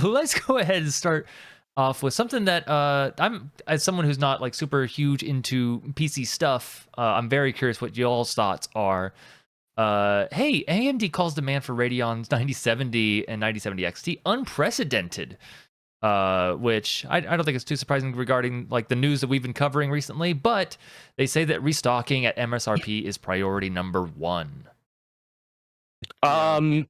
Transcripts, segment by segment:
let's go ahead and start off with something that I'm, as someone who's not like super huge into PC stuff, I'm very curious what y'all's thoughts are. Hey, AMD calls demand for Radeon's 9070 and 9070 XT unprecedented, which I don't think is too surprising regarding like the news that we've been covering recently, but they say that restocking at MSRP is priority number one. Yeah.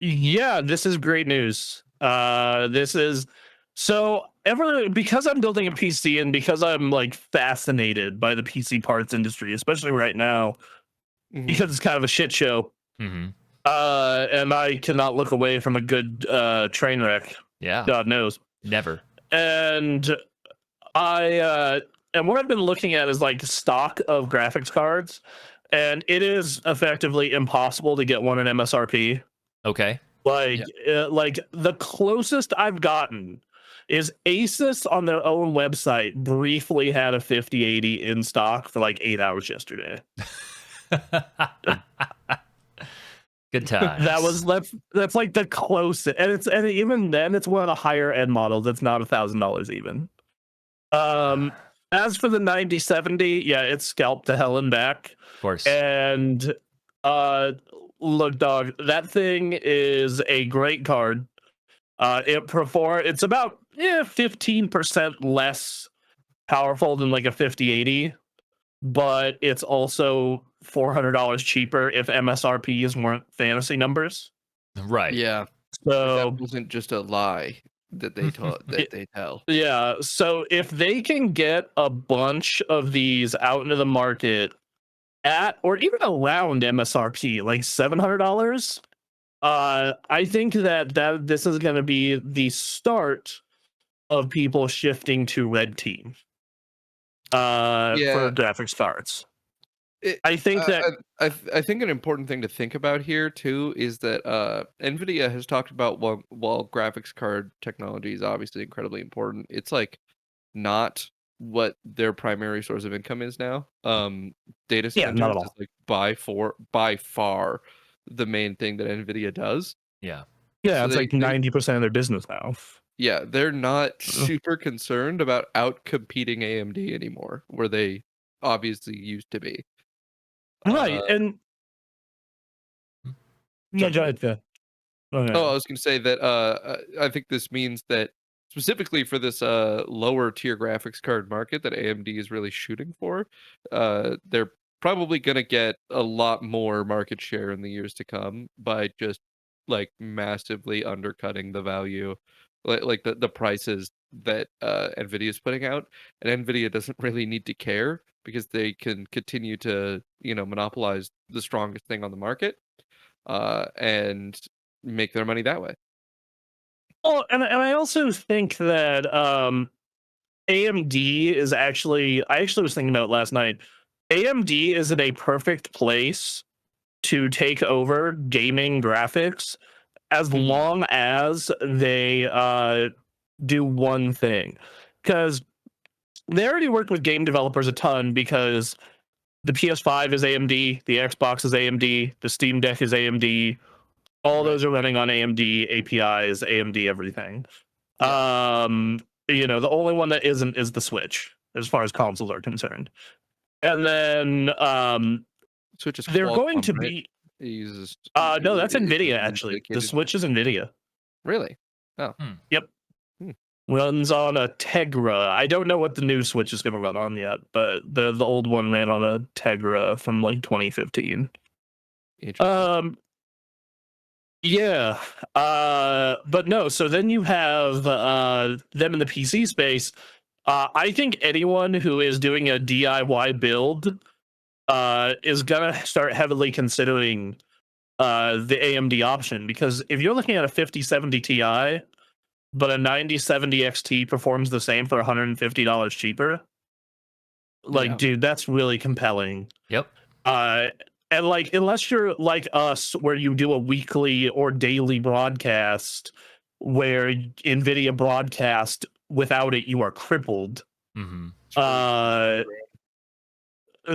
Yeah, this is great news. This is so ever because I'm building a PC and because I'm like fascinated by the PC parts industry, especially right now, because it's kind of a shit show. Mm-hmm. And I cannot look away from a good train wreck. Yeah, God knows. never. And and what I've been looking at is like stock of graphics cards, and it is effectively impossible to get one at MSRP. Okay. Like the closest I've gotten is Asus on their own website briefly had a 5080 in stock for like 8 hours yesterday. Good times. That's like the closest, and even then it's one of the higher end models. It's not $1,000 even. As for the 9070, yeah, it's scalped to hell and back. Of course. And look, dog, that thing is a great card. It's about 15% less powerful than like a 5080, but it's also $400 cheaper if MSRPs weren't fantasy numbers. Right. Yeah. So that wasn't just a lie that they taught that they tell. Yeah, so if they can get a bunch of these out into the market at or even around MSRP, like $700, I think that this is going to be the start of people shifting to red team for graphics cards. I think that I think an important thing to think about here too is that NVIDIA has talked about while graphics card technology is obviously incredibly important, it's like not what their primary source of income is now. Data centers not at all. is like by far the main thing that NVIDIA does. Yeah. Yeah, So it's like 90% of their business now. Yeah, they're not super concerned about outcompeting AMD anymore, where they obviously used to be. Right, and yeah, go ahead. Yeah. Okay. Oh, I was going to say that I think this means that specifically for this lower tier graphics card market that AMD is really shooting for, they're probably going to get a lot more market share in the years to come by just like massively undercutting the value, like the prices that NVIDIA is putting out, and NVIDIA doesn't really need to care because they can continue to monopolize the strongest thing on the market, and make their money that way. Well, and I also think that AMD is actually, I actually was thinking about it last night. AMD is in a perfect place to take over gaming graphics as long as they do one thing. Because they already work with game developers a ton because the PS5 is AMD, the Xbox is AMD, the Steam Deck is AMD. All those are running on AMD APIs, AMD everything. Yeah. The only one that isn't is the Switch, as far as consoles are concerned. And then Switch is they're Qualcomm, going to right? be It uses no, that's it NVIDIA uses actually. The dedicated- Switch is NVIDIA. Really? Oh. Yep. Runs on a Tegra. I don't know what the new Switch is going to run on yet, but the old one ran on a Tegra from like 2015. Interesting. Yeah. But no, so then you have them in the PC space. I think anyone who is doing a DIY build is gonna start heavily considering the AMD option, because if you're looking at a 5070 Ti, but a 9070 XT performs the same for $150 cheaper, like, dude, that's really compelling. Yep. And like, unless you're like us, where you do a weekly or daily broadcast, where NVIDIA broadcast, without it, you are crippled. Mm-hmm.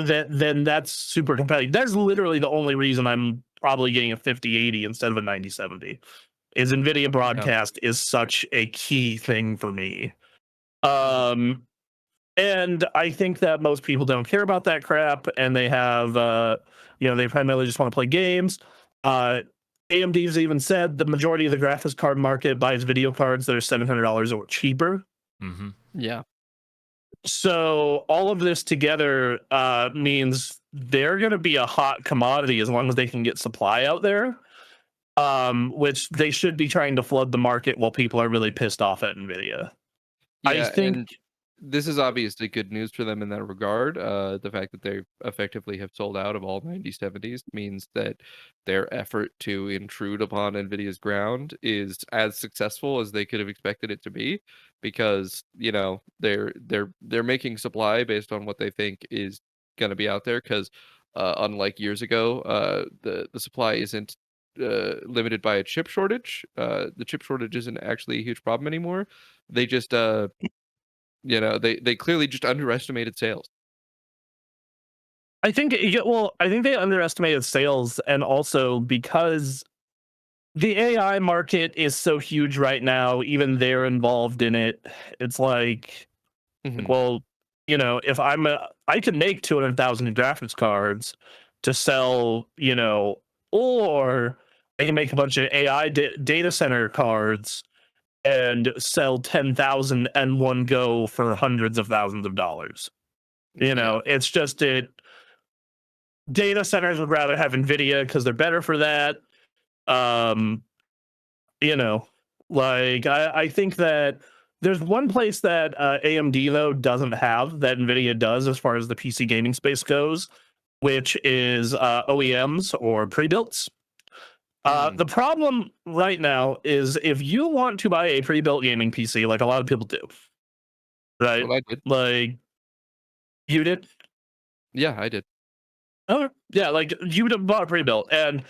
Then that's super compelling. That's literally the only reason I'm probably getting a 5080 instead of a 9070, is NVIDIA broadcast is such a key thing for me. And I think that most people don't care about that crap, and they have, they primarily just want to play games. AMD's even said the majority of the graphics card market buys video cards that are $700 or cheaper. Mm-hmm. Yeah. So all of this together means they're going to be a hot commodity as long as they can get supply out there, which they should be trying to flood the market while people are really pissed off at NVIDIA. I Yeah, think and this is obviously good news for them in that regard. The fact that they effectively have sold out of all 9070s means that their effort to intrude upon NVIDIA's ground is as successful as they could have expected it to be, because they're making supply based on what they think is going to be out there. Because unlike years ago, the supply isn't limited by a chip shortage. The chip shortage isn't actually a huge problem anymore. They just they clearly just underestimated sales. I think I think they underestimated sales, and also because the AI market is so huge right now, even they're involved in it. It's Mhm. well, if I can make 200,000 graphics cards to sell, or I can make a bunch of AI data center cards and sell 10,000 and one go for hundreds of thousands of dollars. Yeah. It's just data centers would rather have NVIDIA because they're better for that. Um, you know, I think that there's one place that AMD though doesn't have that NVIDIA does as far as the PC gaming space goes, which is OEMs or pre-builts. Mm. The problem right now is if you want to buy a pre-built gaming PC, like a lot of people do, right? Well, I did. Like you did. Yeah, I did. Oh, yeah, like you would have bought a pre-built, and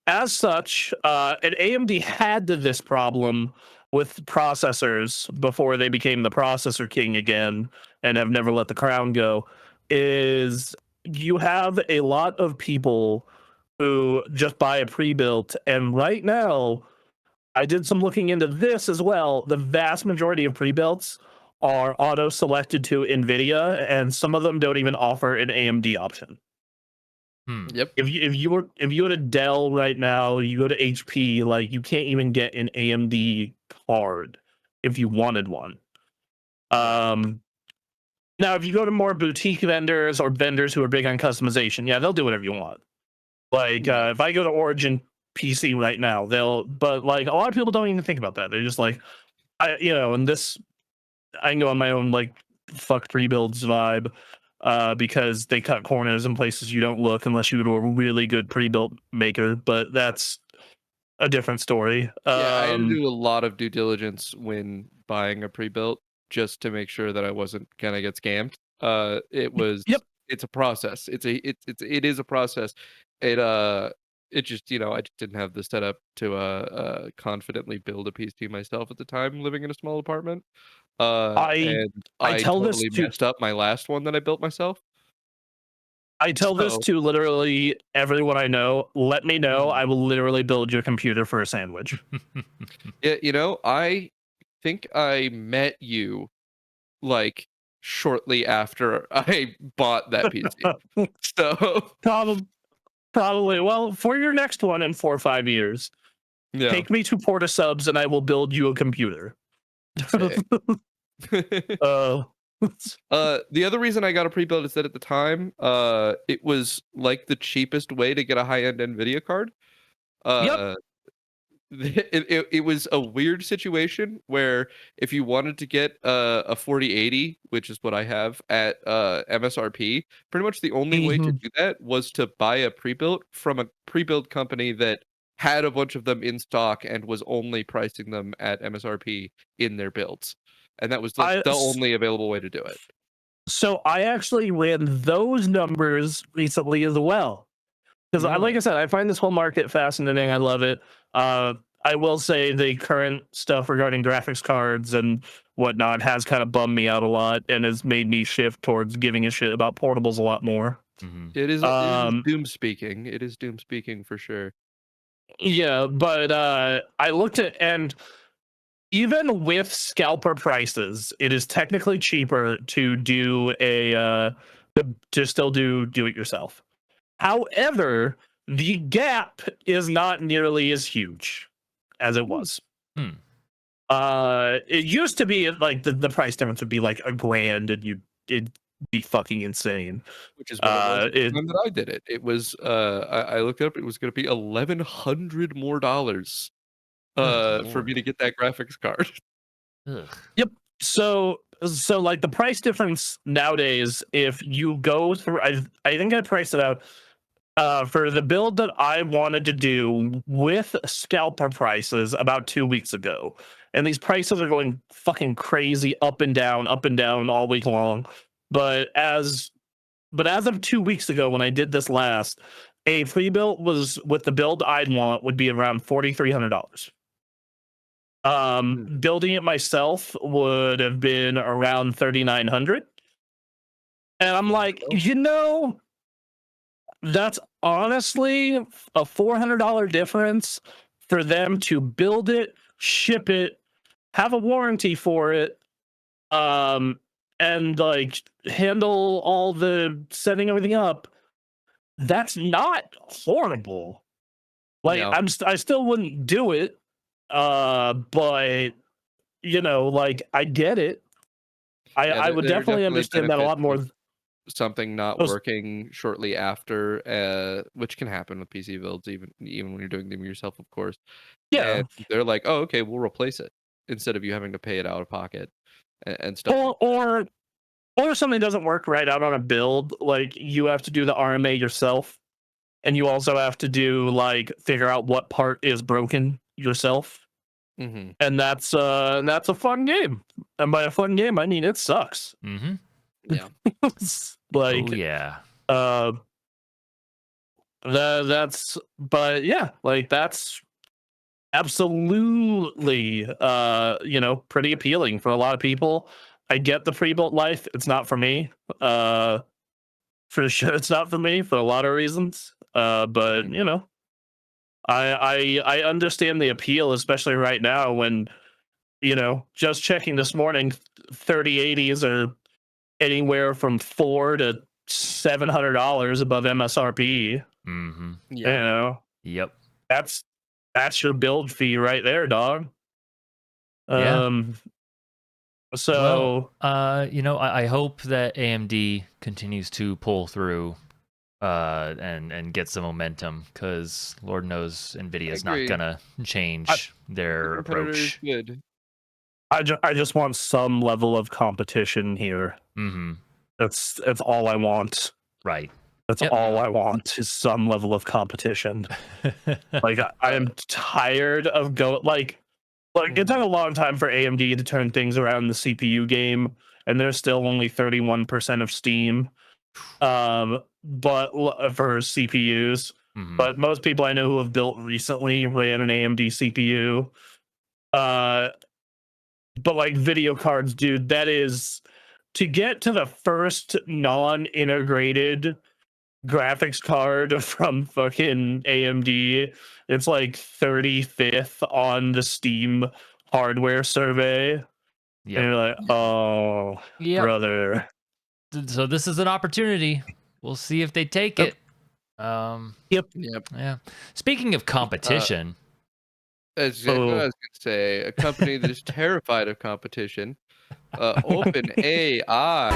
as such, and AMD had this problem with processors before they became the processor king again, and have never let the crown go. Is you have a lot of people who just buy a pre-built, and right now, I did some looking into this as well. The vast majority of pre-builts are auto-selected to NVIDIA, and some of them don't even offer an AMD option. Hmm. Yep. If you go to Dell right now, you go to HP, like you can't even get an AMD card if you wanted one. Um, Now if you go to more boutique vendors or vendors who are big on customization, yeah, they'll do whatever you want. Like Yeah. if I go to Origin PC right now, but like a lot of people don't even think about that. They're just like, and this I can go on my own like fuck pre-builds vibe, because they cut corners in places you don't look unless you go to a really good pre-built maker. But that's a different story. Yeah, I had to do a lot of due diligence when buying a pre-built just to make sure that I wasn't gonna get scammed. Yep. It's a process. It is a process. It it just, I just didn't have the setup to confidently build a PC myself at the time living in a small apartment. I And I I tell this totally to messed up my last one that I built myself. I tell this So, to literally everyone I know. Let me know. mhm. I will literally build you a computer for a sandwich. Yeah, I think I met you like shortly after I bought that PC. So, Probably, probably. Well, for your next one in 4 or 5 years, yeah, take me to Porta Subs and I will build you a computer. sick. uh, The other reason I got a pre-built is that at the time, it was like the cheapest way to get a high-end NVIDIA card. yep. Uh, it was a weird situation where if you wanted to get a 4080, which is what I have at MSRP, pretty much the only way to Mhm. do that was to buy a pre-built from a pre-built company that had a bunch of them in stock and was only pricing them at MSRP in their builds. And that was the I only available way to do it. So I actually ran those numbers recently as well. Because like I Nice. said, I find this whole market fascinating. I love it. Uh, I will say the current stuff regarding graphics cards and whatnot has kind of bummed me out a lot and has made me shift towards giving a shit about portables a lot more. Mm-hmm. It is Um, doom speaking. It is doom speaking for sure. Yeah, but I looked at, and even with scalper prices, it is technically cheaper to do to still do it yourself. However, the gap is not nearly as huge as it was. Hmm. It used to be like the price difference would be like $1,000, and it'd be fucking insane. Which is what it was at the It time that I did it. It was, I looked it up, it was gonna be $1,100 more dollars, Good for me lord. to get that graphics card. Ugh. Yep. So like the price difference nowadays, if you go through, I think I priced it out for the build that I wanted to do with scalper prices about 2 weeks ago, and these prices are going fucking crazy, up and down all week long. But as of 2 weeks ago, when I did this last, a pre-built was with the build I'd want would be around $4,300. Mm, Building it myself would have been around 3,900. And I'm there you like, go. that's honestly a $400 difference for them to build it, ship it, have a warranty for it, and like handle all the setting everything up. That's not horrible. Like Yeah. I still wouldn't do it, but like I get it. Yeah, I would there are definitely definitely understand that a benefits lot more. of something not Those, working shortly after, which can happen with PC builds, even when you're doing them yourself, of course. yeah, And they're like, "Oh, okay, we'll replace it," instead of you having to pay it out of pocket and stuff like or that. or or if something doesn't work right out on a build, like you have to do the RMA yourself, and you also have to do like figure out what part is broken yourself, Mhm. and that's a fun game. And by a fun game, I mean it sucks. Mm-hmm. Yeah. Oh Like yeah. uh that's but yeah, like that's absolutely pretty appealing for a lot of people. I get the pre-built life. It's not for me. For sure it's not for me for a lot of reasons. But Mhm. I understand the appeal, especially right now when, just checking this morning, 3080s are anywhere from $400 to $700 above MSRP. Mm-hmm. You Yeah. know, Yep. that's that's your build fee right there, dog. Yeah. Um, Well, so I hope that AMD continues to pull through and get some momentum, because Lord knows I Nvidia's not agree. gonna I change The their competitor is approach. good. I just want some level of competition here. Mm-hmm. That's all I want. Right. That's Yep. all Yeah. I want is some level of competition. Like I Uh, am tired of like it took mhm. a long time for AMD to turn things around in the CPU game, and they're still only 31% of Steam. But for CPUs, Mm-hmm. but most people I know who have built recently ran an AMD CPU. Uh, but like video cards, dude, that is to get to the first non-integrated graphics card from fucking AMD. It's like 35th on the Steam hardware survey. And Yep. you're like, Yeah. oh, Yep. brother. So this is an opportunity. We'll see if they take Yep. it. Um, Yep. Yep. yeah. Speaking of Uh, competition, that's exactly what I Oh, was gonna say. A company that is terrified of competition, OpenAI.